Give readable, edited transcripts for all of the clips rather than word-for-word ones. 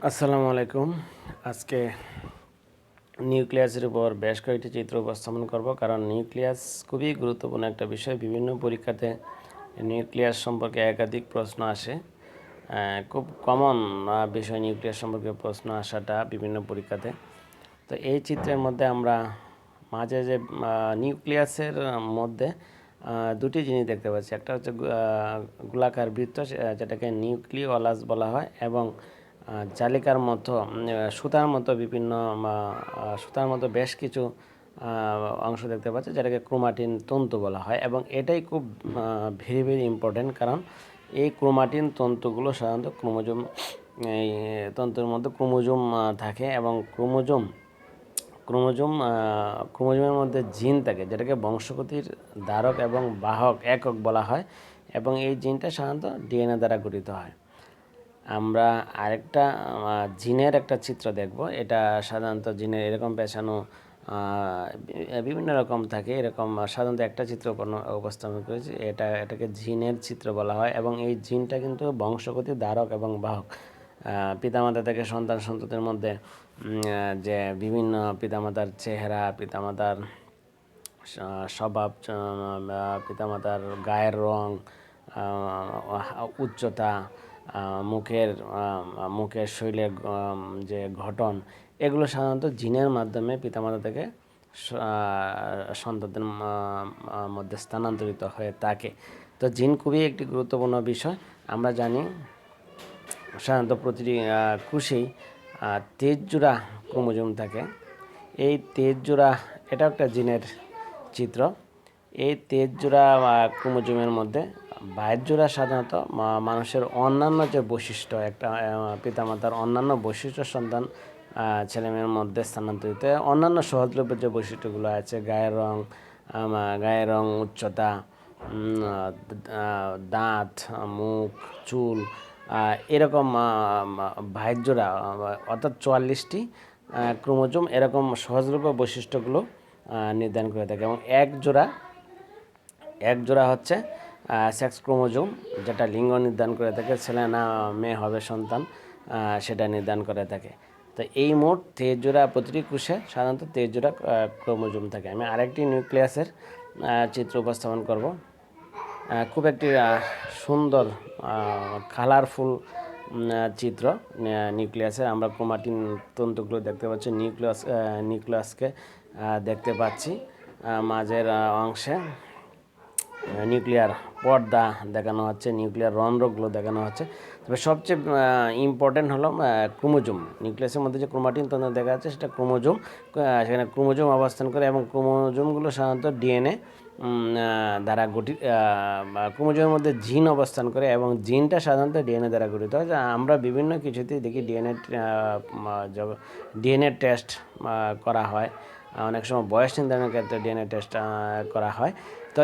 আসসালামু আলাইকুম। আজকে নিউক্লিয়াসের উপর বেশ কয়েকটি চিত্র উপস্থাপন করব, কারণ নিউক্লিয়াস খুবই গুরুত্বপূর্ণ একটা বিষয়। বিভিন্ন পরীক্ষাতে নিউক্লিয়াস সম্পর্কে একাধিক প্রশ্ন আসে। খুব কমন বিষয় নিউক্লিয়াস সম্পর্কে প্রশ্ন আসাটা বিভিন্ন পরীক্ষাতে। তো এই চিত্রের মধ্যে আমরা মাঝে যে নিউক্লিয়াসের মধ্যে দুটি জিনিস দেখতে পাচ্ছি। একটা হচ্ছে গোলাকার বৃত্ত, যেটাকে নিউক্লিওলাস বলা হয়, এবং জালিকার মতো সুতার মতো বিভিন্ন সুতার মতো বেশ কিছু অংশ দেখতে পাচ্ছি, যেটাকে ক্রোমাটিন তন্তু বলা হয়। এবং এটাই খুব ভেরি ভেরি ইম্পর্টেন্ট, কারণ এই ক্রোমাটিন তন্তুগুলো সাধারণত ক্রোমোজোম, এই তন্তুর মধ্যে ক্রোমোজোম থাকে, এবং ক্রোমোজোমের মধ্যে জিন থাকে, যেটাকে বংশগতির ধারক এবং বাহক একক বলা হয়, এবং এই জিনটা সাধারণত ডিএনএ দ্বারা গঠিত হয়। আমরা আরেকটা জিনের একটা চিত্র দেখব। এটা সাধারণত জিনের এরকম পেছানো বিভিন্ন রকম থাকে, এরকম সাধারণত একটা চিত্র উপস্থাপন করেছি। এটাকে জিনের চিত্র বলা হয়, এবং এই জিনটা কিন্তু বংশগতির ধারক এবং বাহক। পিতামাতা থেকে সন্তানদের মধ্যে যে বিভিন্ন পিতামাতার চেহারা, পিতামাতার স্বভাব, পিতামাতার গায়ের রং, উচ্চতা, মুখের শৈলের যে গঠন, এগুলো সাধারণত জিনের মাধ্যমে পিতামাতা থেকে সন্তানদের মধ্যে স্থানান্তরিত হয়ে থাকে। তো জিন খুবই একটি গুরুত্বপূর্ণ বিষয়। আমরা জানি সাধারণত প্রতিটি কোষেই 23 জোড়া ক্রোমোজোম থাকে। এই 23 জোড়া, এটা একটা জিনের চিত্র। এই 23 জোড়া ক্রোমোজোমের মধ্যে 22 জোড়া সাধারণত মানুষের অন্যান্য যে বৈশিষ্ট্য, একটা পিতামাতার অন্যান্য বৈশিষ্ট্য সন্তান ছেলেমেয়ের মধ্যে স্থানান্তরিত। অন্যান্য সহজলভ্য যে বৈশিষ্ট্যগুলো আছে, গায়ের রং, উচ্চতা, দাঁত, মুখ, চুল, এরকম 22 জোড়া, অর্থাৎ 44টি ক্রোমোজোম এরকম সহজলভ্য বৈশিষ্ট্যগুলো নির্ধারণ করে থাকে। এবং এক জোড়া হচ্ছে সেক্স ক্রোমোজোম, যেটা লিঙ্গ নির্ধারণ করে থাকে, ছেলে না মেয়ে হবে সন্তান, সেটা নির্ধারণ করে থাকে। তো এই মোট 23 জোড়া, প্রতিটি কোষে সাধারণত 23 জোড়া ক্রোমোজোম থাকে। আমি আরেকটি নিউক্লিয়াসের চিত্র উপস্থাপন করব। খুব একটি সুন্দর কালারফুল চিত্র নিউক্লিয়াসের। আমরা ক্রোমাটিন তন্তুগুলো দেখতে পাচ্ছি, নিউক্লিয়াসকে দেখতে পাচ্ছি। মাঝের অংশে নিউক্লিয়ার পর্দা দেখানো হচ্ছে, নিউক্লিয়ার রন্ধ্রগুলো দেখানো হচ্ছে। তবে সবচেয়ে ইম্পর্টেন্ট হলো ক্রোমোজোম। নিউক্লিয়াসের মধ্যে যে ক্রোমাটিন তন্তু দেখা যাচ্ছে, সেটা ক্রোমোজোম। সেখানে ক্রোমোজোম অবস্থান করে, এবং ক্রোমোজোমগুলো সাধারণত ডিএনএ দ্বারা গঠিত। ক্রোমোজোমের মধ্যে জিন অবস্থান করে, এবং জিনটা সাধারণত ডিএনএ দ্বারা গঠিত হয়। আমরা বিভিন্ন কিছুতেই দেখি ডিএনএ টেস্ট করা হয়, অনেক সময় বয়স নির্ধারণের ক্ষেত্রে ডিএনএ টেস্ট করা হয়। তো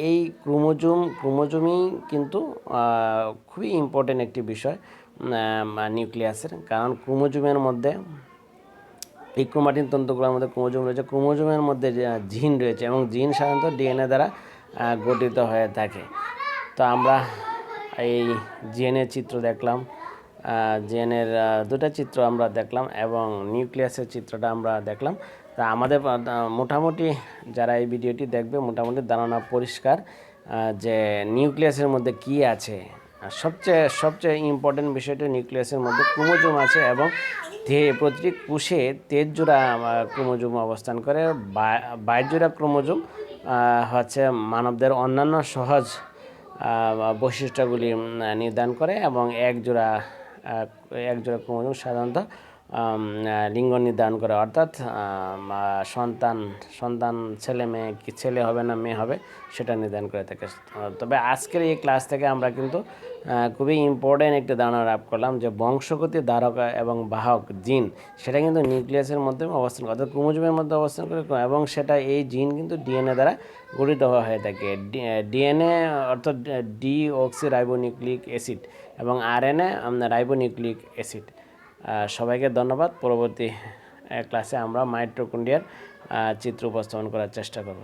এই ক্রোমোজোমই কিন্তু খুবই ইম্পর্টেন্ট একটি বিষয় নিউক্লিয়াসের, কারণ ক্রোমোজোমের মধ্যে, এই ক্রোমাটিন তন্তুগুলোর মধ্যে ক্রোমোজোম রয়েছে, ক্রোমোজোমের মধ্যে জিন রয়েছে, এবং জিন সাধারণত ডিএনএ দ্বারা গঠিত হয়ে থাকে। তো আমরা এই জিএনএর চিত্র দেখলাম, জিএনএর দুটা চিত্র আমরা দেখলাম, এবং নিউক্লিয়াসের চিত্রটা আমরা দেখলাম। তা আমাদের মোটামুটি যারা এই ভিডিওটি দেখবে, মোটামুটি ধারণা পরিষ্কার যে নিউক্লিয়াসের মধ্যে কি আছে। সবচেয়ে ইম্পর্টেন্ট বিষয়টা, নিউক্লিয়াসের মধ্যে ক্রোমোজোম আছে, এবং প্রতিটি কোষে 23 জোড়া ক্রোমোজোম অবস্থান করে। 22 জোড়া ক্রোমোজোম হচ্ছে মানবদের অন্যান্য সহজ বৈশিষ্ট্যগুলি নির্ধারণ করে, এবং এক জোড়া ক্রোমোজোম সাধারণত লিঙ্গ নির্ধারণ করে, অর্থাৎ সন্তান ছেলে হবে না মেয়ে হবে সেটা নির্ধারণ করে থাকে। তবে আজকের এই ক্লাস থেকে আমরা কিন্তু খুবই ইম্পর্টেন্ট একটি ধারণা লাভ করলাম, যে বংশগতির ধারক এবং বাহক জিন, সেটা কিন্তু নিউক্লিয়াসের মধ্যে অবস্থান করে, অর্থাৎ ক্রোমোজোমের মধ্যে অবস্থান করে, এবং সেটা এই জিন কিন্তু ডিএনএ দ্বারা গঠিত হয়ে থাকে। ডিএনএ অর্থাৎ ডিঅক্সি রাইবোনিউক্লিক অ্যাসিড, এবং আরএনএ রাইবোনিউক্লিক অ্যাসিড। সবাইকে ধন্যবাদ। পরবর্তী ক্লাসে আমরা মাইটোকন্ড্রিয়ার চিত্র উপস্থাপন করার চেষ্টা করব।